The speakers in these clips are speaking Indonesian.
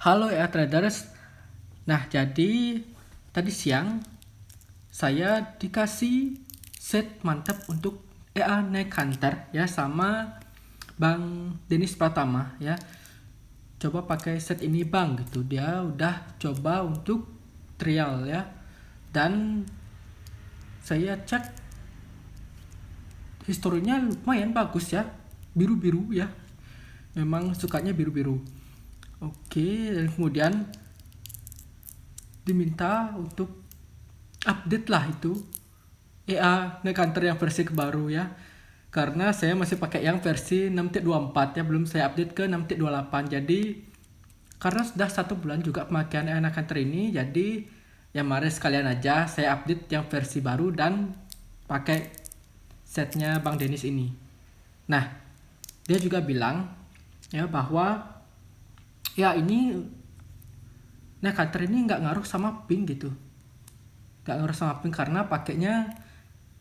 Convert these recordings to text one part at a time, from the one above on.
Halo ya traders. Nah, jadi tadi siang saya dikasih set mantap untuk EA naik Hunter ya sama Bang Denis Pratama ya. Coba pakai set ini Bang gitu. Dia udah coba untuk trial ya. Dan saya cek historinya lumayan bagus ya. Biru-biru ya. Memang sukanya biru-biru. Oke, dan kemudian diminta untuk update lah itu EA Ngecounter yang versi baru ya, karena saya masih pakai yang versi 6.24 ya, belum saya update ke 6.28. Jadi karena sudah 1 bulan juga pemakaian EA Ngecounter ini, jadi ya mari sekalian aja saya update yang versi baru dan pakai setnya Bang Denis ini. Nah, dia juga bilang ya bahwa ya ini Ngecounter ini nggak ngaruh sama ping gitu, nggak ngaruh sama ping karena pakainya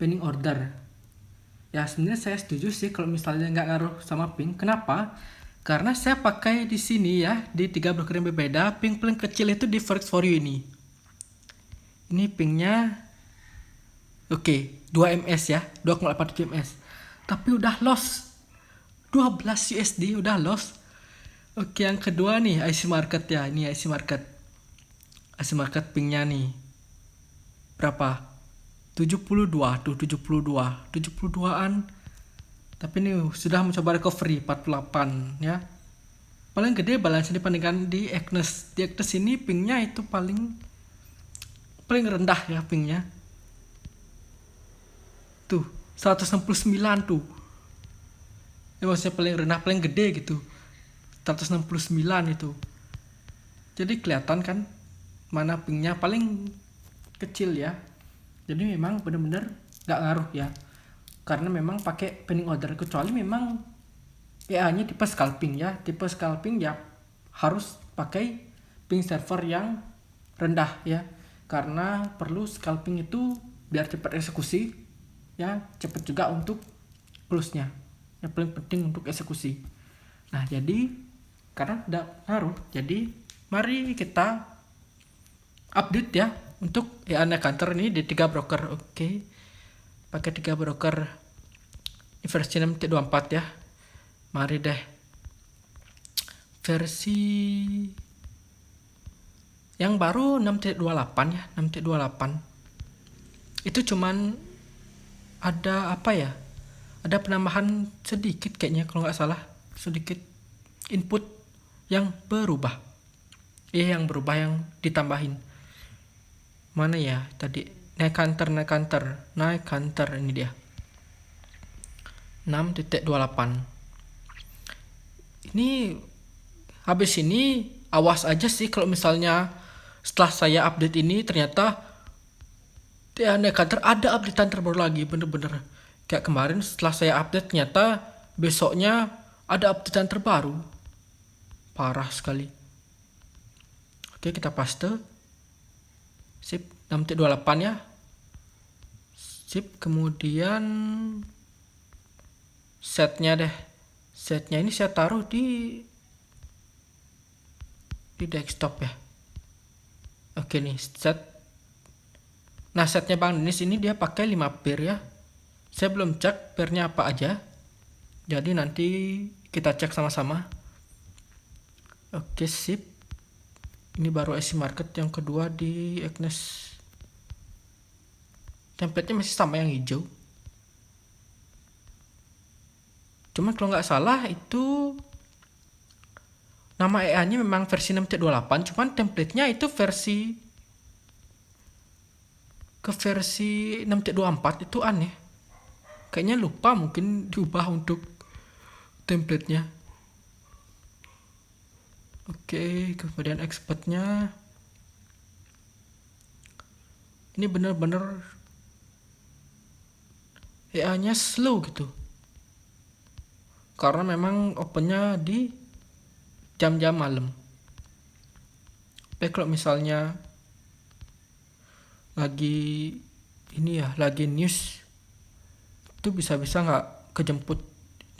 pending order. Ya sebenarnya saya setuju sih kalau misalnya nggak ngaruh sama ping. Kenapa? Karena saya pakai di sini ya, di 3 broker yang berbeda. Ping paling kecil itu di Forex for You ini. Ini pingnya oke, 2 ms ya, 2,87 ms. Tapi udah loss 12 USD, udah loss. Oke, yang kedua nih IC market ya. Ini IC market. IC market pingnya nih berapa? 72 tuh, 72an. Tapi ini sudah mencoba recovery 48 ya. Paling gede balance dibandingkan di Agnes. Di Agnes ini pingnya itu paling rendah ya pingnya. Tuh 169 tuh. Ya maksudnya paling rendah, paling gede gitu. 169 itu. Jadi kelihatan kan mana pingnya paling kecil ya. Jadi memang benar-benar nggak ngaruh ya, karena memang pakai pending order. Kecuali memang EA-nya tipe scalping ya. Tipe scalping ya harus pakai ping server yang rendah ya, karena perlu scalping itu biar cepat eksekusi ya, cepat juga untuk close-nya. Yang paling penting untuk eksekusi. Nah, jadi karena tidak ngaruh, jadi mari kita update ya untuk EA Ngecounter ini di 3 broker. Oke. Pakai 3 broker versi 6.24 ya. Mari deh. Versi yang baru 6.28 ya, 6.28. Itu cuman ada apa ya? Ada penambahan sedikit kayaknya kalau nggak salah, sedikit input yang berubah. Yang berubah, yang ditambahin. Mana ya tadi? Ngecounter ini dia. 6.28. Ini habis ini awas aja sih kalau misalnya setelah saya update ini ternyata ya Ngecounter ada updatean terbaru lagi, bener-bener kayak kemarin setelah saya update ternyata besoknya ada updatean terbaru. Parah sekali. Oke, kita paste. Sip, 6.28 ya. Sip, kemudian setnya deh. Setnya ini saya taruh di desktop ya. Oke nih, set. Nah, setnya Bang Denis ini dia pakai 5 pair ya. Saya belum cek pairnya apa aja. Jadi nanti kita cek sama-sama. Oke, sip. Ini baru IC market yang kedua di Agnes. Template-nya masih sama yang hijau. Cuman kalau nggak salah itu nama EA-nya memang versi 6.28, cuman template-nya itu versi 6.24 itu aneh. Kayaknya lupa mungkin diubah untuk template-nya. Oke, kemudian expert-nya. Ini bener-bener EA-nya slow gitu. Karena memang opennya di jam-jam malam. Tapi kalau misalnya lagi ini ya, lagi news itu bisa-bisa nggak kejemput.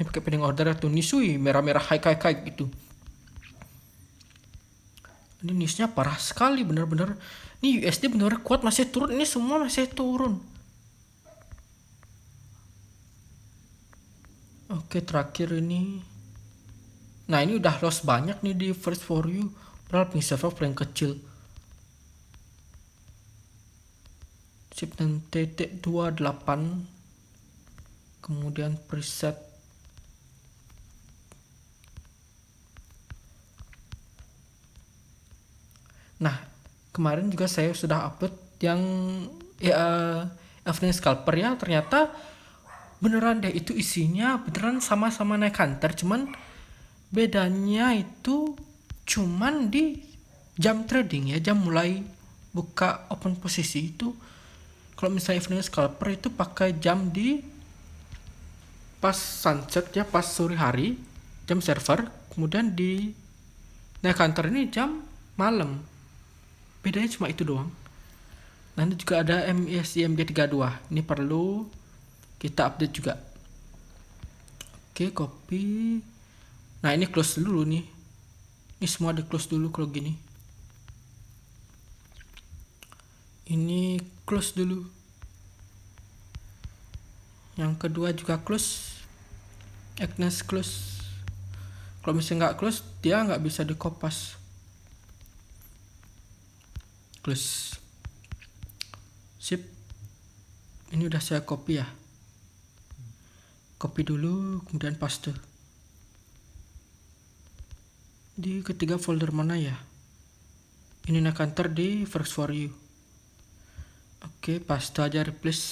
Ini pakai pending order tuh nisui merah-merah high gitu. Ini newsnya parah sekali bener-bener. Ini USD bener kuat, masih turun, ini semua masih turun. Oke, terakhir ini. Nah, ini udah loss banyak nih di First For You. Padahal ping server paling kecil. Sip 6.28. Kemudian preset. Nah, kemarin juga saya sudah upload yang Evening Scalper ya. Ternyata beneran deh, itu isinya beneran sama-sama naik hunter, cuman bedanya itu cuman di jam trading ya, jam mulai buka open posisi itu. Kalau misalnya Evening Scalper itu pakai jam di pas sunset ya, pas sore hari, jam server. Kemudian di naik hunter ini jam malam. Bedanya cuma itu doang. Nanti juga ada MACD 32. Ini perlu kita update juga. Oke, copy. Nah, ini close dulu nih. Ini semua di close dulu kalau gini. Ini close dulu. Yang kedua juga close. Agnes close. Kalau misalnya nggak close, dia nggak bisa dikopas. Close. Sip. Ini udah saya copy ya. Copy dulu, kemudian paste. Di ketiga folder mana ya? Ini naik hunter di First For You. Oke, paste aja, replace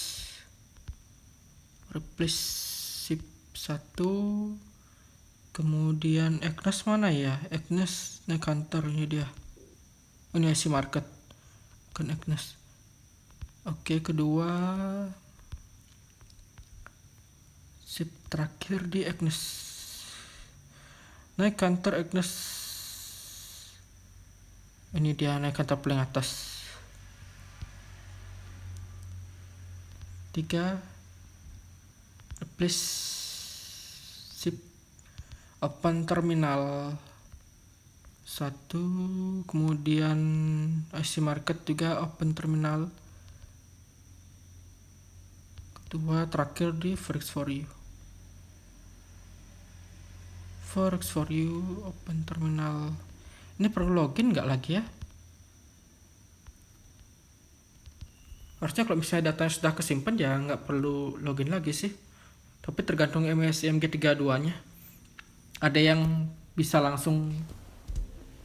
sip 1. Kemudian Agnes mana ya? Agnes naik hunter, ini dia. Ini IC market, bukan Agnes. Oke, kedua sip terakhir di Agnes. Naik hunter Agnes. Ini dia naik hunter paling atas. 3 replace sip open terminal 1. Kemudian IC market juga open terminal. Kedua terakhir di Forex For You. Forex For You open terminal. Ini perlu login nggak lagi ya? Harusnya kalau misalnya datanya sudah kesimpan ya nggak perlu login lagi sih. Tapi tergantung MACD 32 nya. Ada yang bisa langsung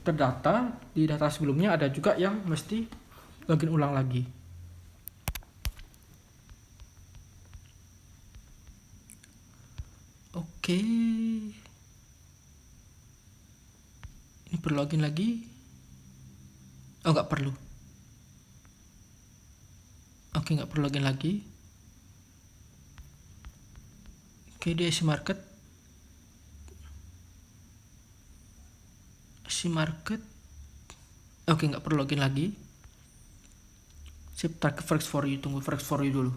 terdata di data sebelumnya, ada juga yang mesti login ulang lagi. Oke. Ini perlu login lagi? Oh, nggak perlu. Oke, nggak perlu login lagi. Oke, di IC market. IC market. Oke, nggak perlu login lagi. Sip, target Forex For You. Tunggu Forex For You dulu.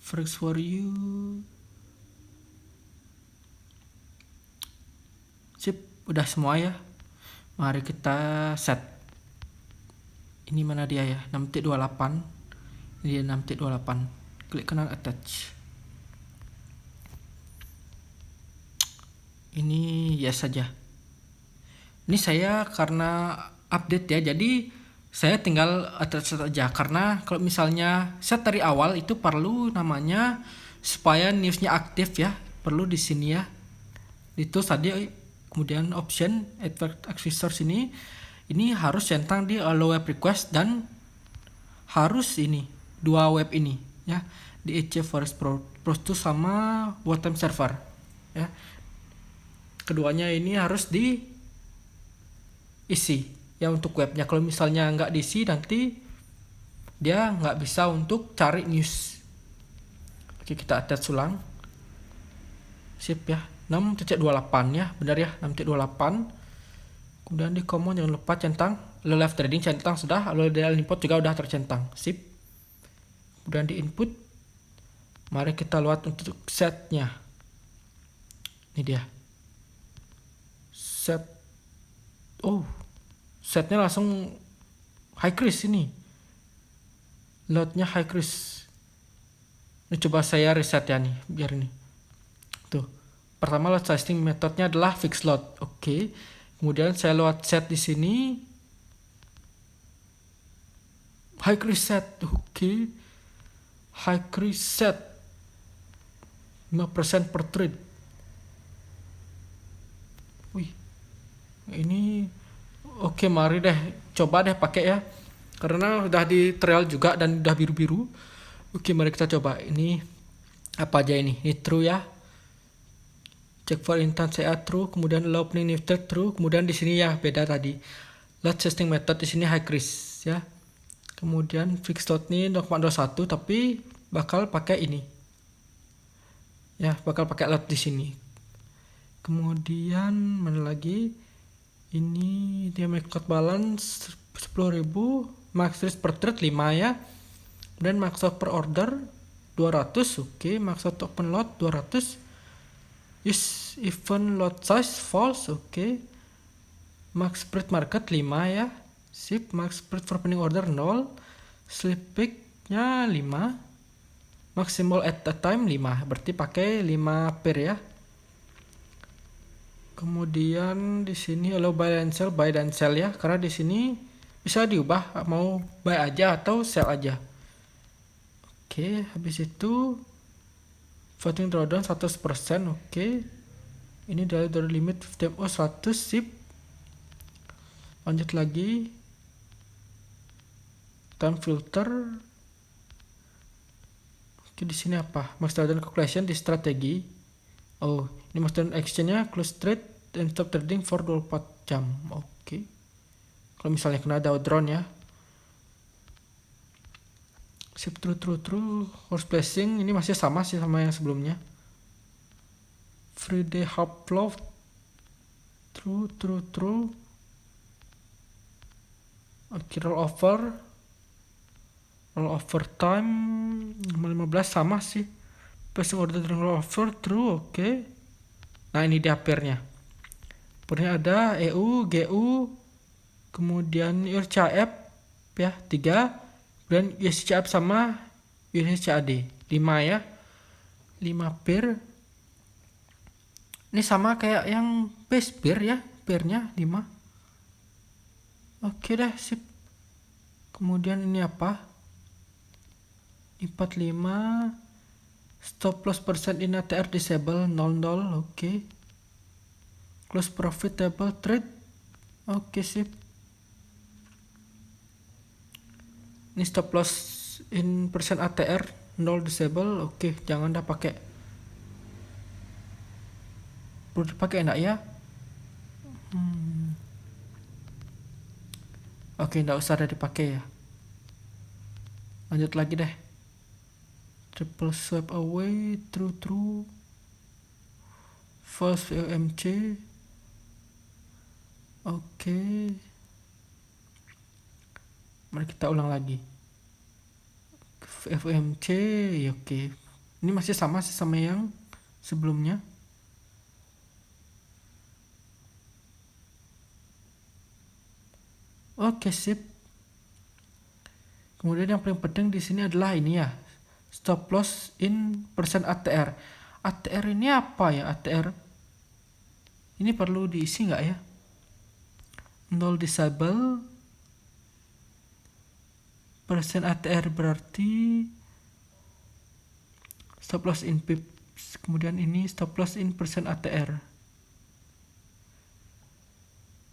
Forex For You. Sip, udah semua ya. Mari kita set. Ini mana dia ya? 6.28. Ini dia 6.28. Klik kanan attach. Ini yes saja. Ini saya karena update ya, jadi saya tinggal attach aja. Karena kalau misalnya set dari awal itu perlu namanya supaya newsnya aktif ya, perlu di sini ya. Itu tadi, kemudian option advert accessor ini harus centang di allow web request dan harus ini dua web ini ya, di EC Forex Pro 2 sama Watem server ya. Keduanya ini harus diisi ya untuk webnya. Kalau misalnya nggak diisi nanti dia nggak bisa untuk cari news. Oke, kita attach ulang. Sip ya, 6.28 ya, benar ya, 6.28. Kemudian di command jangan lupa centang live trading, centang sudah. Lalu di input juga udah tercentang. Sip. Kemudian di input Mari kita lihat untuk setnya. Ini dia. Set. Oh, setnya langsung high crease ini. Loadnya high crease. Ini coba saya reset ya nih, biar ini. Tuh. Pertama load sizing metodenya adalah fixed load. Oke. Kemudian saya load set di sini. High crease set. Oke. High crease set. 5% per trade. Wih. Ini oke, mari deh coba deh pakai ya. Karena udah di trial juga dan udah biru-biru. Oke, mari kita coba. Ini apa aja ini? Ini true ya. Check for intent saya true, kemudian allow opening nifty true, kemudian di sini ya beda tadi. Load testing method di sini high crease ya. Kemudian fixed load ini 0,21 tapi bakal pakai ini. Ya, bakal pakai load di sini. Kemudian mana lagi? Ini dia make load balance 10.000, max risk per trade 5 ya. Dan max out per order 200, oke, max out open lot 200. Is even lot size false, oke. Max spread market 5 ya. Sip, max spread for opening order 0. Slip pick-nya 5. Maximal at a time 5, berarti pakai 5 pair ya. Kemudian di sini allow buy dan sell ya, karena di sini bisa diubah mau buy aja atau sell aja. Oke, habis itu voting drawdown 100%, oke. Ini dari limit 100, sip. Lanjut lagi. Time filter. Oke, di sini apa? Max drawdown calculation di strategi. Oh, ini max drawdown action-nya close trade and stop trading for 24 jam. Oke. Kalau misalnya kena drawdown ya. Sip, true. Horse placing ini masih sama sih sama yang sebelumnya. Free day half flow. True. Oke, roll over time 15 sama sih. Placing order during roll over true, oke. Nah, ini dia pairnya. Pairnya ada EU, GU, kemudian URCAF ya 3, kemudian USCAF sama USCAD 5 ya. 5 pair. Ini sama kayak yang base pair ya, pairnya 5. Oke dah, sip. Kemudian ini apa? 45 stop loss percent in ATR disable 00, oke. Close profitable trade, oke, sip. Ini stop loss in percent ATR 0 disable, oke. Jangan dah pakai. Perlu dipakai enggak ya? Oke, enggak usah dah dipakai ya. Lanjut lagi deh. Triple swipe away, true. False VOMC. Oke. Mari kita ulang lagi. FOMC, ya oke. Ini masih sama sih sama yang sebelumnya. Oke, sip. Kemudian yang paling penting di sini adalah ini ya. Stop loss in percent ATR. ATR ini apa ya? ATR ini perlu diisi nggak ya? 0 disable. Percent ATR berarti stop loss in pips. Kemudian ini stop loss in percent ATR.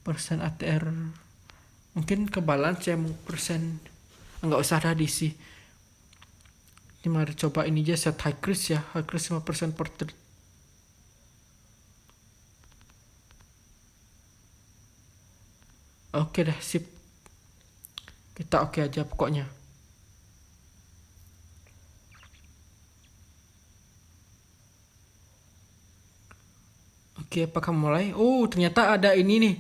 Percent ATR mungkin ke balance ya, persen. Nggak usah ada diisi. Ini mari coba ini aja, set high crease ya. High crease 5% per trade. Oke dah, sip. Kita oke aja pokoknya. Oke, apakah mulai? Oh, ternyata ada ini nih.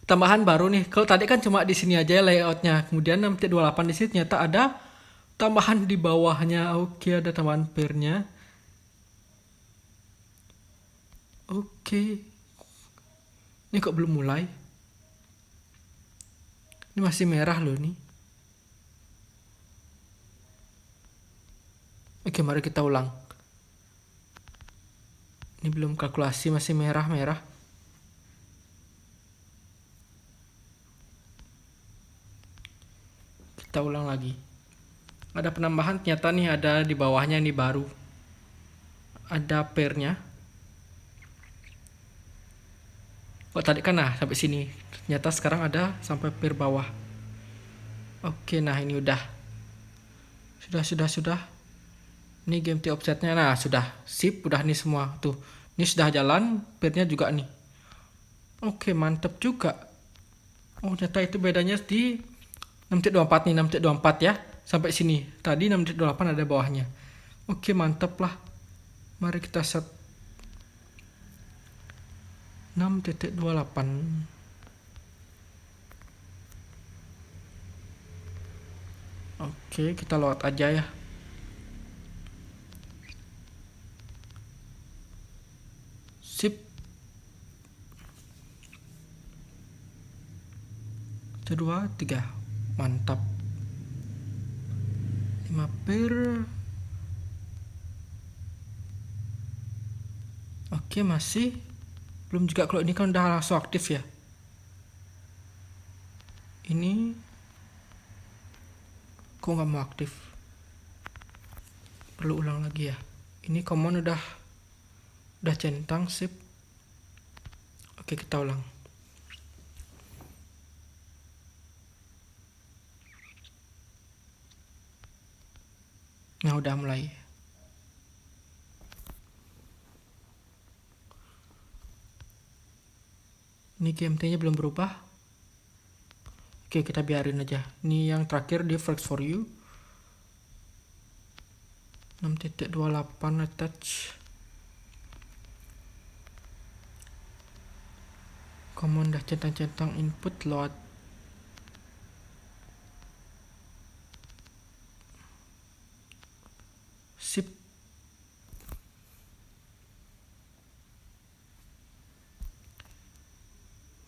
Tambahan baru nih. Kalau tadi kan cuma di sini aja layoutnya. Kemudian 6.28 di sini ternyata ada tambahan di bawahnya. Oke, ada tambahan pairnya. Oke. Ini kok belum mulai? Ini masih merah loh nih. Oke, mari kita ulang. Ini belum kalkulasi, masih merah-merah. Kita ulang lagi. Ada penambahan ternyata nih, ada di bawahnya nih baru. Ada pairnya. Kok tadi kan sampai sini. Ternyata sekarang ada sampai pair bawah. Oke, nah ini udah. Sudah. Ini game T offsetnya. Nah, sudah. Sip, udah nih semua. Tuh. Ini sudah jalan, pairnya juga nih. Oke, mantep juga. Oh, ternyata itu bedanya di 6.24 nih, 6.24 ya. Sampai sini. Tadi 6.28 ada bawahnya. Oke, mantep lah. Mari kita set 6.28. Oke, kita load aja ya. Sip. 1, 2, 3. Mantap. 5 pair. Oke, masih belum juga. Kalau ini kan udah langsung aktif ya. Ini kok nggak mau aktif? Perlu ulang lagi ya. Ini common udah centang. Sip. Oke, kita ulang. Nah, udah mulai. Ini GMT-nya belum berubah. Oke, kita biarin aja. Ini yang terakhir di Flex for You. 6.28 attach. Common dah centang-centang input load. Sip.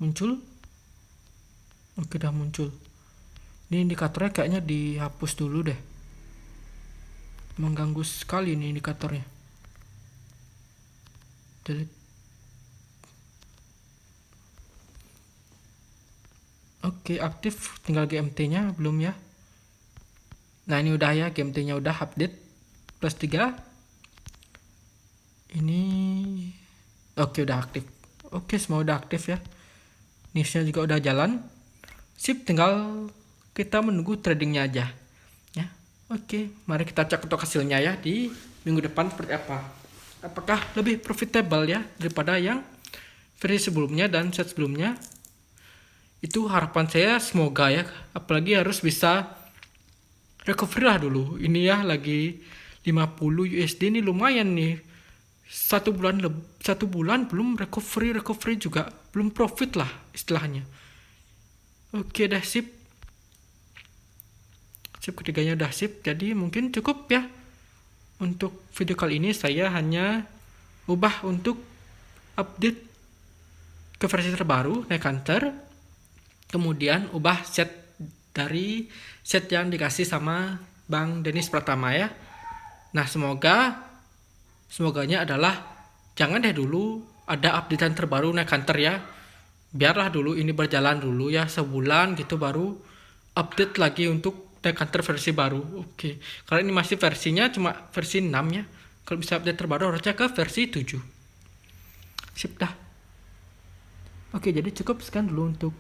Muncul. Oke, udah muncul. Ini indikatornya kayaknya dihapus dulu deh. Mengganggu sekali ini indikatornya. Delete. Oke, aktif. Tinggal GMT-nya belum ya. Nah, ini udah ya, GMT-nya udah update. Plus 3. Ini oke, udah aktif. Oke, semua udah aktif ya. Niche-nya juga udah jalan. Sip, tinggal kita menunggu tradingnya aja ya. Oke, mari kita cek untuk hasilnya ya di minggu depan seperti apa. Apakah lebih profitable ya daripada yang versi sebelumnya dan set sebelumnya. Itu harapan saya, semoga ya. Apalagi harus bisa recovery lah dulu. Ini ya lagi 50 USD, ini lumayan nih. Satu bulan belum recovery juga, belum profit lah istilahnya. Oke, dah sip. Ketiganya udah sip. Jadi mungkin cukup ya. Untuk video kali ini saya hanya ubah untuk update ke versi terbaru Naik Hunter. Kemudian ubah set dari set yang dikasih sama Bang Dennis Pratama ya. Nah, semoganya adalah jangan deh dulu ada updatean terbaru Naik Hunter ya. Biarlah dulu ini berjalan dulu ya, sebulan gitu baru update lagi untuk Naik Hunter versi baru. Oke. Karena ini masih versinya cuma versi 6 ya. Kalau bisa update terbaru harusnya ke versi 7. Sip dah. Oke, jadi cukup sekian dulu untuk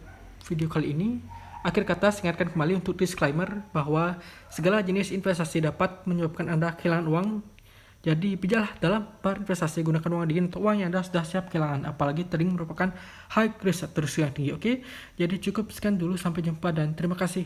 video kali ini. Akhir kata, saya ingatkan kembali untuk disclaimer bahwa segala jenis investasi dapat menyebabkan Anda kehilangan uang. Jadi bijaklah dalam berinvestasi, gunakan uang dingin untuk uang yang Anda sudah siap kehilangan. Apalagi trading merupakan high risk atau risiko yang tinggi. Oke, jadi cukup sekian dulu, sampai jumpa dan terima kasih.